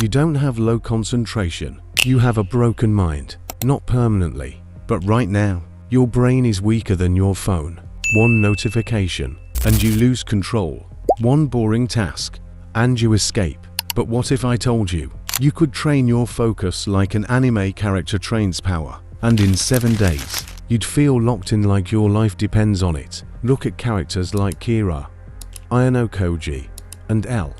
You don't have low concentration. You have a broken mind. Not permanently, but right now. Your brain is weaker than your phone. One notification, and you lose control. One boring task, and you escape. But what if I told you, you could train your focus like an anime character trains power, and in 7 days, you'd feel locked in like your life depends on it. Look at characters like Kira, Ayano Koji, and L.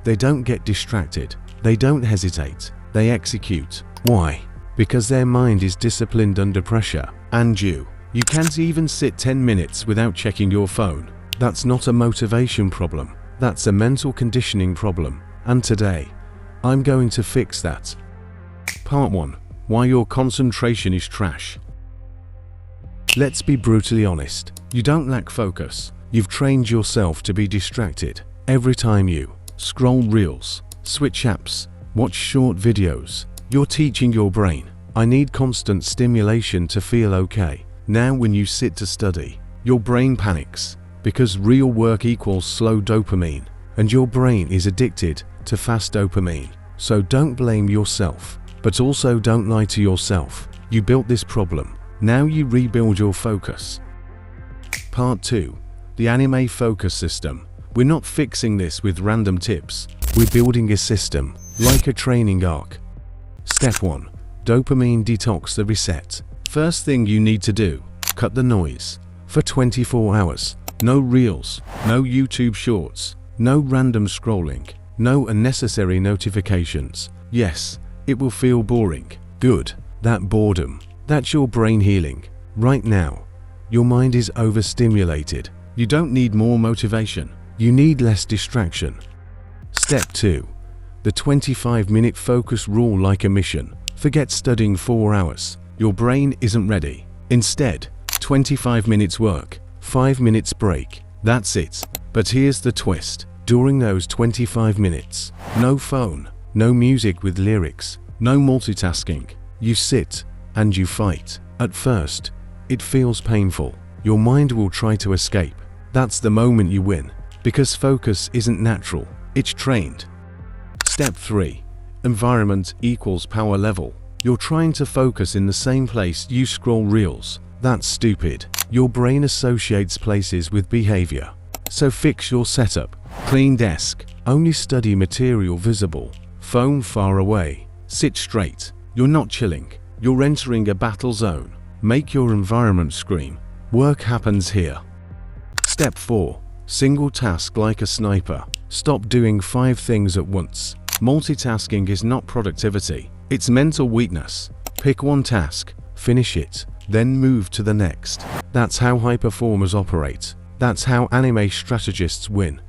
They don't get distracted. They don't hesitate. They execute. Why? Because their mind is disciplined under pressure. And you can't even sit 10 minutes without checking your phone. That's not a motivation problem. That's a mental conditioning problem. And today, I'm going to fix that. Part 1. Why your concentration is trash. Let's be brutally honest. You don't lack focus. You've trained yourself to be distracted. Every time you scroll reels, switch apps, watch short videos, you're teaching your brain, I need constant stimulation to feel okay. Now when you sit to study, your brain panics because real work equals slow dopamine, and your brain is addicted to fast dopamine. So don't blame yourself, but also don't lie to yourself. You built this problem. Now you rebuild your focus. Part 2. The anime focus system. We're not fixing this with random tips. We're building a system, like a training arc. Step 1. Dopamine detox, the reset. First thing you need to do, cut the noise. For 24 hours, no reels, no YouTube shorts, no random scrolling, no unnecessary notifications. Yes, it will feel boring. Good. That boredom, that's your brain healing. Right now, your mind is overstimulated. You don't need more motivation. You need less distraction. Step 2. The 25-minute focus rule, like a mission. Forget studying 4 hours. Your brain isn't ready. Instead, 25 minutes work, 5 minutes break. That's it. But here's the twist. During those 25 minutes, no phone, no music with lyrics, no multitasking. You sit and you fight. At first, it feels painful. Your mind will try to escape. That's the moment you win, because focus isn't natural, it's trained. Step 3. Environment equals power level. You're trying to focus in the same place you scroll reels. That's stupid. Your brain associates places with behavior. So fix your setup. Clean desk. Only study material visible. Phone far away. Sit straight. You're not chilling. You're entering a battle zone. Make your environment scream. Work happens here. Step 4. Single task, like a sniper. Stop doing 5 things at once. Multitasking is not productivity. It's mental weakness. Pick one task, finish it, then move to the next. That's how high performers operate. That's how anime strategists win.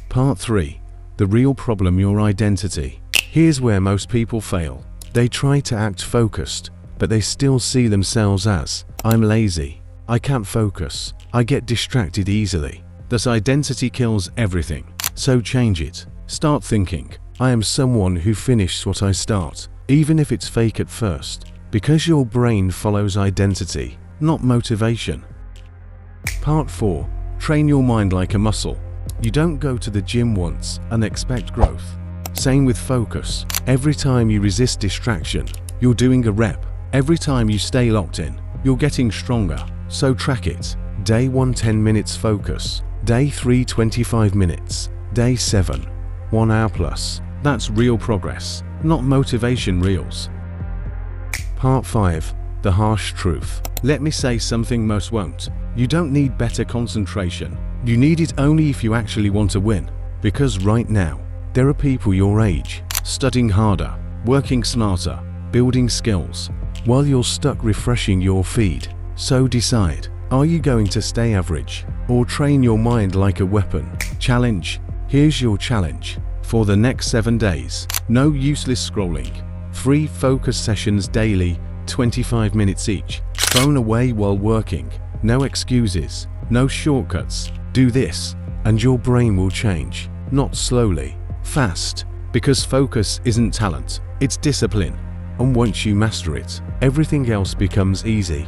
Part 3. The real problem, your identity. Here's where most people fail. They try to act focused, but they still see themselves as, I'm lazy, I can't focus, I get distracted easily. This identity kills everything. So change it. Start thinking, I am someone who finishes what I start, even if it's fake at first, because your brain follows identity, not motivation. Part 4. Train your mind like a muscle. You don't go to the gym once and expect growth. Same with focus. Every time you resist distraction, you're doing a rep. Every time you stay locked in, you're getting stronger. So track it. Day 1, 10 minutes focus. Day 3, 25 minutes. Day 7, 1 hour plus. That's real progress, not motivation reels. Part 5. The harsh truth. Let me say something most won't. You don't need better concentration. You need it only if you actually want to win. Because right now, there are people your age, studying harder, working smarter, building skills, while you're stuck refreshing your feed. So decide, are you going to stay average, or train your mind like a weapon? Challenge. Here's your challenge. For the next 7 days, no useless scrolling. 3 focus sessions daily, 25 minutes each. Phone away while working. No excuses, no shortcuts. Do this, and your brain will change. Not slowly, fast. Because focus isn't talent, it's discipline. And once you master it, everything else becomes easy.